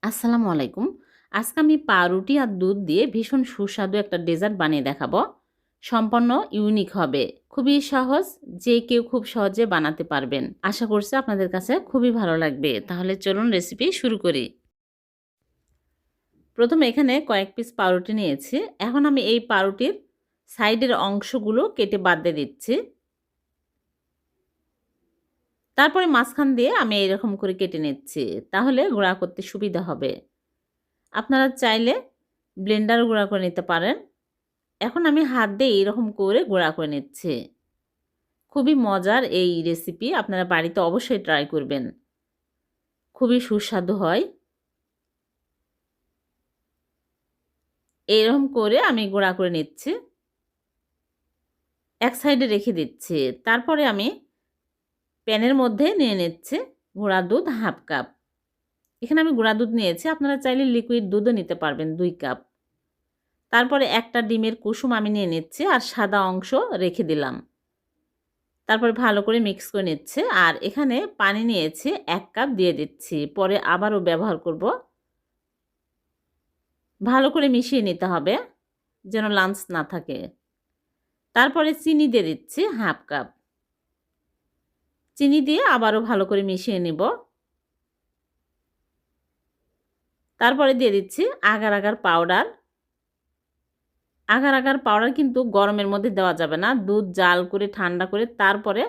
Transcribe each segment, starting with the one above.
আসসালামু আলাইকুম। আজকে আমি পাউরুটি আর দুধ দিয়ে ভীষণ সুস্বাদু একটা ডেজার্ট বানিয়ে দেখাবো। সম্পূর্ণ ইউনিক হবে। খুবই সহজ, যে কেউ খুব সহজে বানাতে পারবেন। আশা করছি আপনাদের কাছে খুবই ভালো লাগবে। তাহলে চলুন রেসিপি শুরু করি। প্রথমে এখানে কয়েক পিস পাউরুটি নিয়েছি। এখন আমি এই পাউরুটির সাইডের অংশগুলো কেটে বাদ দিয়ে দিচ্ছি। তারপরে মাঝখান দিয়ে আমি এরকম করে কেটে নিচ্ছি। তাহলে গুঁড়া করতে সুবিধা হবে। আপনারা চাইলে ব্লেন্ডারও গুঁড়া করে নিতে পারেন। এখন আমি হাত দিয়ে এরকম করে গুঁড়া করে নিচ্ছি। খুবই মজার এই রেসিপি, আপনারা বাড়িতে অবশ্যই ট্রাই করবেন। খুবই সুস্বাদু হয়। এরকম করে আমি গুঁড়া করে নিচ্ছি। এক সাইডে রেখে দিচ্ছি। তারপরে আমি প্যানের মধ্যে নিয়ে নিচ্ছি গুঁড়া দুধ হাফ কাপ। এখানে আমি গুঁড়া দুধ নিয়েছি, আপনারা চাইলে লিকুইড দুধও নিতে পারবেন 2 কাপ। তারপরে একটা ডিমের কুসুম আমি নিয়ে নিচ্ছি আর সাদা অংশ রেখে দিলাম। তারপর ভালো করে মিক্স করে নিচ্ছে। আর এখানে পানি নিয়েছি 1 কাপ দিয়ে দিচ্ছি। পরে আবারও ব্যবহার করব। ভালো করে মিশিয়ে নিতে হবে যেন লাম্পস না থাকে। তারপরে চিনি দিয়ে দিচ্ছি হাফ কাপ। চিনি দিয়ে আবারও ভালো করে মিশিয়ে নিব। তারপরে দিয়ে দিচ্ছি agar agar powder. Agar agar powder কিন্তু গরমের মধ্যে দেওয়া যাবে না। দুধ জাল করে ঠান্ডা করে তারপরে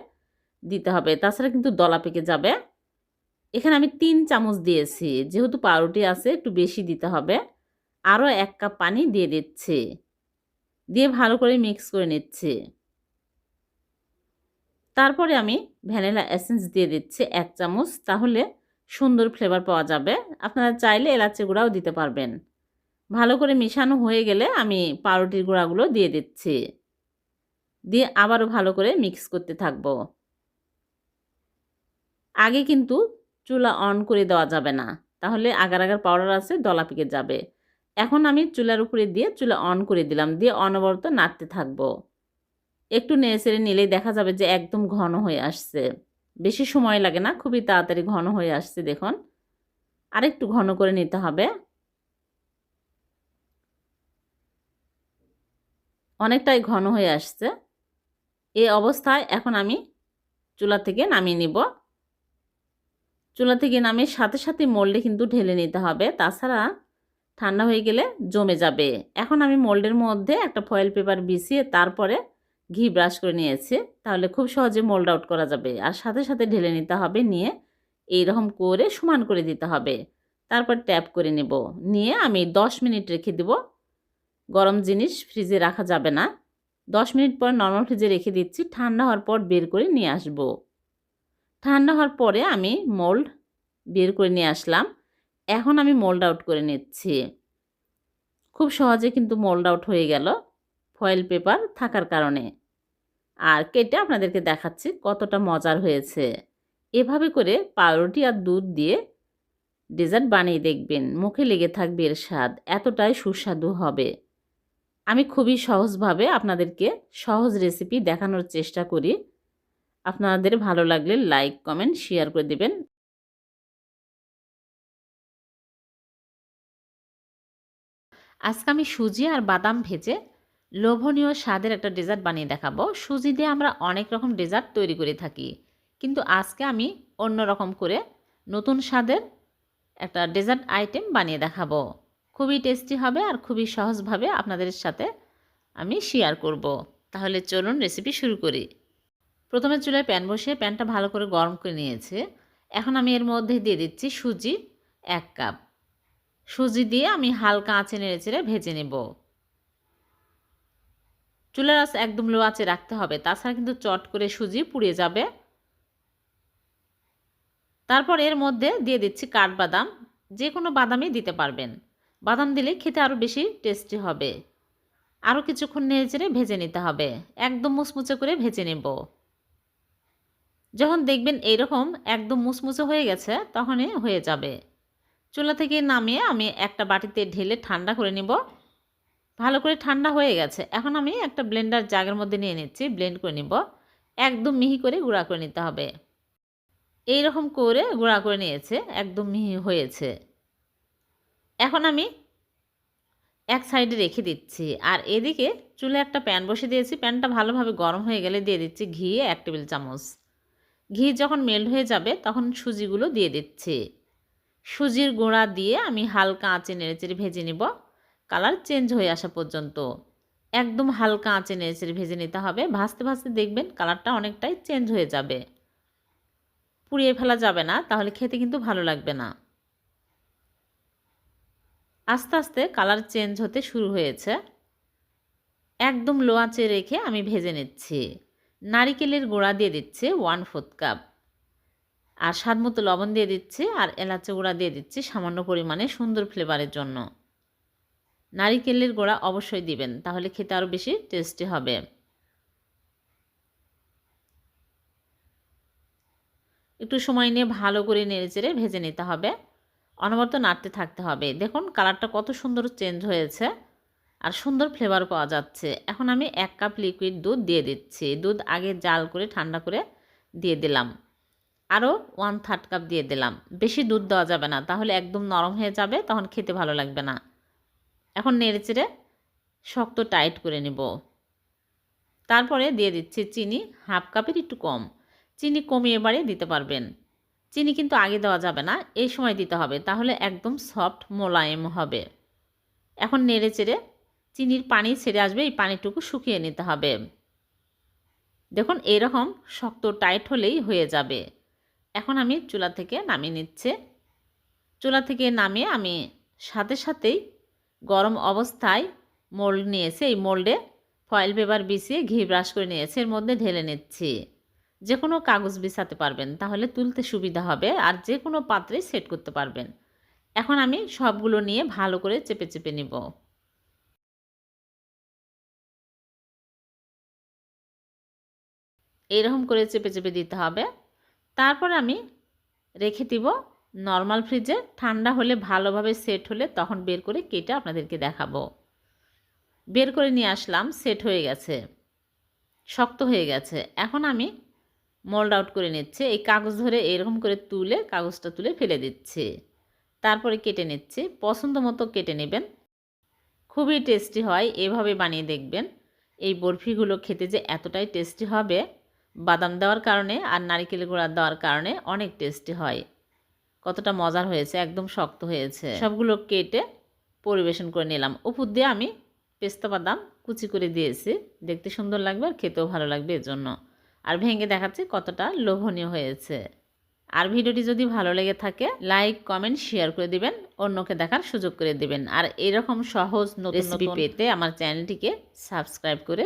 দিতে হবে, তাছাড়া কিন্তু দলা পেকে যাবে। এখানে আমি 3 চামচ দিয়েছি, যেহেতু পাউরুটি আছে একটু বেশি দিতে হবে। আরও 1 কাপ পানি দিয়ে দিচ্ছি। দিয়ে ভালো করে মিক্স করে নিচ্ছি। তারপরে আমি ভ্যানিলা এসেন্স দিয়ে দিচ্ছি 1 চামচ, তাহলে সুন্দর ফ্লেভার পাওয়া যাবে। আপনারা চাইলে এলাচি গুঁড়াও দিতে পারবেন। ভালো করে মিশানো হয়ে গেলে আমি পাউরুটির গুঁড়াগুলো দিয়ে দিচ্ছি। দিয়ে আবারও ভালো করে মিক্স করতে থাকব। আগে কিন্তু চুলা অন করে দেওয়া যাবে না, তাহলে আগার আগার পাউডার আছে দলা পেকে যাবে। এখন আমি চুলার উপরে দিয়ে চুলা অন করে দিলাম, দিয়ে অনবরত নাড়তে থাকবো। একটু নেড়েচেড়ে নিলেই দেখা যাবে যে একদম ঘন হয়ে আসছে। বেশি সময় লাগে না, খুবই তাড়াতাড়ি ঘন হয়ে আসছে দেখুন। আরেকটু ঘন করে নিতে হবে। অনেকটাই ঘন হয়ে আসছে। এই অবস্থায় এখন আমি চুলা থেকে নামিয়ে নিব। চুলা থেকে নামিয়ে সাথে সাথে মোল্ডে কিন্তু ঢেলে নিতে হবে, তাছাড়া ঠান্ডা হয়ে গেলে জমে যাবে। এখন আমি মোল্ডের মধ্যে একটা ফয়েল পেপার বিছিয়ে তারপরে ঘি ব্রাশ করে নিয়েছি, তাহলে খুব সহজে মোল্ড আউট করা যাবে। আর সাথে সাথে ঢেলে নিতে হবে, নিয়ে এইরকম করে সমান করে দিতে হবে। তারপর ট্যাপ করে নেব, নিয়ে আমি 10 মিনিট রেখে দেব। গরম জিনিস ফ্রিজে রাখা যাবে না। 10 মিনিট পর নরমাল ফ্রিজে রেখে দিচ্ছি। ঠান্ডা হওয়ার পর বের করে নিয়ে আসব। ঠান্ডা হওয়ার পরে আমি মোল্ড বের করে নিয়ে আসলাম। এখন আমি মোল্ড আউট করে নিচ্ছি। খুব সহজে কিন্তু মোল্ড আউট হয়ে গেল ফয়েল পেপার থাকার কারণে। আর কেটে আপনাদেরকে দেখাচ্ছি কতটা মজার হয়েছে। এভাবে করে পাউরুটি আর দুধ দিয়ে ডেজার্ট বানিয়ে দেখবেন, মুখে লেগে থাকবে এর স্বাদ, এতটাই সুস্বাদু হবে। আমি খুবই সহজভাবে আপনাদেরকে সহজ রেসিপি দেখানোর চেষ্টা করি। আপনাদের ভালো লাগলে লাইক কমেন্ট শেয়ার করে দেবেন। আজকে আমি সুজি আর বাদাম ভেজে লোভনীয় স্বাদের একটা ডেজার্ট বানিয়ে দেখাবো। সুজি দিয়ে আমরা অনেক রকম ডেজার্ট তৈরি করে থাকি, কিন্তু আজকে আমি অন্য রকম করে নতুন স্বাদের একটা ডেজার্ট আইটেম বানিয়ে দেখাবো। খুবই টেস্টি হবে আর খুবই সহজভাবে আপনাদের সাথে আমি শেয়ার করব। তাহলে চলুন রেসিপি শুরু করি। প্রথমে চুলায় প্যান বসিয়ে প্যানটা ভালো করে গরম করে নিয়েছে। এখন আমি এর মধ্যে দিয়ে দিচ্ছি সুজি 1 কাপ। সুজি দিয়ে আমি হালকা আঁচে নেড়েচেড়ে ভেজে নেব। চুলার আঁচ একদম লো আঁচে রাখতে হবে, তাছাড়া কিন্তু চট করে সুজি পুড়ে যাবে। তারপর এর মধ্যে দিয়ে দিচ্ছি কাঠবাদাম। যে কোনো বাদামই দিতে পারবেন। বাদাম দিলে খেতে আরও বেশি টেস্টি হবে। আরও কিছুক্ষণ নেড়েচেড়ে ভেজে নিতে হবে, একদম মুচমুচে করে ভেজে নেব। যখন দেখবেন এইরকম একদম মুচমুচে হয়ে গেছে, তখনই হয়ে যাবে। চুলা থেকে নামিয়ে আমি একটা বাটিতে ঢেলে ঠান্ডা করে নেব। ভালো করে ঠান্ডা হয়ে গেছে। এখন আমি একটা ব্লেন্ডার জারের মধ্যে নিয়ে নিচ্ছি, ব্লেন্ড করে নিব। একদম মিহি করে গুঁড়া করে নিতে হবে। এই রকম করে গুঁড়া করে নিয়েছে, একদম মিহি হয়েছে। এখন আমি এক সাইডে রেখে দিচ্ছি। আর এদিকে চুলে একটা প্যান বসে দিয়েছি। প্যানটা ভালোভাবে গরম হয়ে গেলে দিয়ে দিচ্ছি ঘি 1 টেবিল চামচ। ঘি যখন মেল্ট হয়ে যাবে তখন সুজিগুলো দিয়ে দিচ্ছি। সুজির গুঁড়া দিয়ে আমি হালকা আঁচে নেড়েচেড়ে ভেজে নিব, কালার চেঞ্জ হয়ে আসা পর্যন্ত। একদম হালকা আঁচে নেড়েচেড়ে ভেজে নিতে হবে। ভাজতে ভাজতে দেখবেন কালারটা অনেকটাই চেঞ্জ হয়ে যাবে। পুড়িয়ে ফেলা যাবে না, তাহলে খেতে কিন্তু ভালো লাগবে না। আস্তে আস্তে কালার চেঞ্জ হতে শুরু হয়েছে। একদম লো আঁচে রেখে আমি ভেজে নিচ্ছি। নারিকেলের গুঁড়া দিয়ে দিচ্ছি 1/4 কাপ। আর স্বাদমতো লবণ দিয়ে দিচ্ছি, আর এলাচি গুঁড়া দিয়ে দিচ্ছি সামান্য পরিমাণে সুন্দর ফ্লেভারের জন্য। নারিকেলের গুঁড়া অবশ্যই দিবেন, তাহলে খেতে আরও বেশি টেস্টি হবে। একটু সময় নিয়ে ভালো করে নেড়েচেড়ে ভেজে নিতে হবে। অনবরত নাড়তে থাকতে হবে। দেখুন কালারটা কত সুন্দর চেঞ্জ হয়েছে আর সুন্দর ফ্লেভার পাওয়া যাচ্ছে। এখন আমি 1 কাপ লিকুইড দুধ দিয়ে দিচ্ছি। দুধ আগে জাল করে ঠান্ডা করে দিয়ে দিলাম। আরও 1/3 কাপ দিয়ে দিলাম। বেশি দুধ দেওয়া যাবে না, তাহলে একদম নরম হয়ে যাবে, তখন খেতে ভালো লাগবে না। এখন নেড়েচেড়ে শক্ত টাইট করে নেব। তারপরে দিয়ে দিচ্ছি চিনি 1/2 কাপের একটু কম। চিনি কমিয়ে বাড়িয়ে দিতে পারবেন। চিনি কিন্তু আগে দেওয়া যাবে না, এই সময় দিতে হবে, তাহলে একদম সফট মোলায়েম হবে। এখন নেড়েচেড়ে চিনির পানি ছেড়ে আসবে, এই পানিটুকু শুকিয়ে নিতে হবে। দেখুন এইরকম শক্ত টাইট হলেই হয়ে যাবে। এখন আমি চুলা থেকে নামিয়ে নিচ্ছি। চুলা থেকে নামিয়ে আমি সাথে সাথেই গরম অবস্থায় মোল্ড নিয়েছি। এই মোল্ডে ফয়েল পেপার বিছিয়ে ঘি ব্রাশ করে নিয়েছি, এর মধ্যে ঢেলে নিচ্ছি। যে কোনো কাগজ বিছাতে পারবেন, তাহলে তুলতে সুবিধা হবে, আর যে কোনো পাত্রে সেট করতে পারবেন। এখন আমি সবগুলো নিয়ে ভালো করে চেপে চেপে নিব। এইরকম করে চেপে চেপে দিতে হবে। তারপর আমি রেখে দিব নর্মাল ফ্রিজে। ঠান্ডা হলে ভালোভাবে সেট হলে তখন বের করে কেটে আপনাদেরকে দেখাবো। বের করে নিয়ে আসলাম, সেট হয়ে গেছে, শক্ত হয়ে গেছে। এখন আমি মোল্ড আউট করে নিচ্ছি। এই কাগজ ধরে এরকম করে তুলে কাগজটা তুলে ফেলে দিচ্ছি। তারপরে কেটে নিচ্ছি। পছন্দ মতো কেটে নেবেন। খুবই টেস্টি হয়, এভাবে বানিয়ে দেখবেন। এই বরফিগুলো খেতে যে এতটাই টেস্টি হবে, বাদাম দেওয়ার কারণে আর নারকেল গুঁড়া দেওয়ার কারণে অনেক টেস্টি হয়। কতটা মজার হয়েছে, একদম শক্ত হয়েছে। সবগুলো কেটে পরিবেশন করে নিলাম। উপর দিয়ে আমি পেস্তা বাদাম কুচি করে দিয়েছি, দেখতে সুন্দর লাগবে আর খেতেও ভালো লাগবে এজন্য। আর ভেঙে দেখাচ্ছি কতটা লোভনীয় হয়েছে। আর ভিডিওটি যদি ভালো লেগে থাকে লাইক কমেন্ট শেয়ার করে দিবেন, অন্যকে দেখার সুযোগ করে দিবেন। আর এরকম সহজ নতুন রেসিপি পেতে আমার চ্যানেলটিকে সাবস্ক্রাইব করে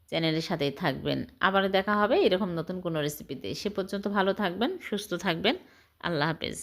চ্যানেলের সাথেই থাকবেন। আবার দেখা হবে এরকম নতুন কোনো রেসিপিতে। সে পর্যন্ত ভালো থাকবেন, সুস্থ থাকবেন। আল্লাহ হাফেজ।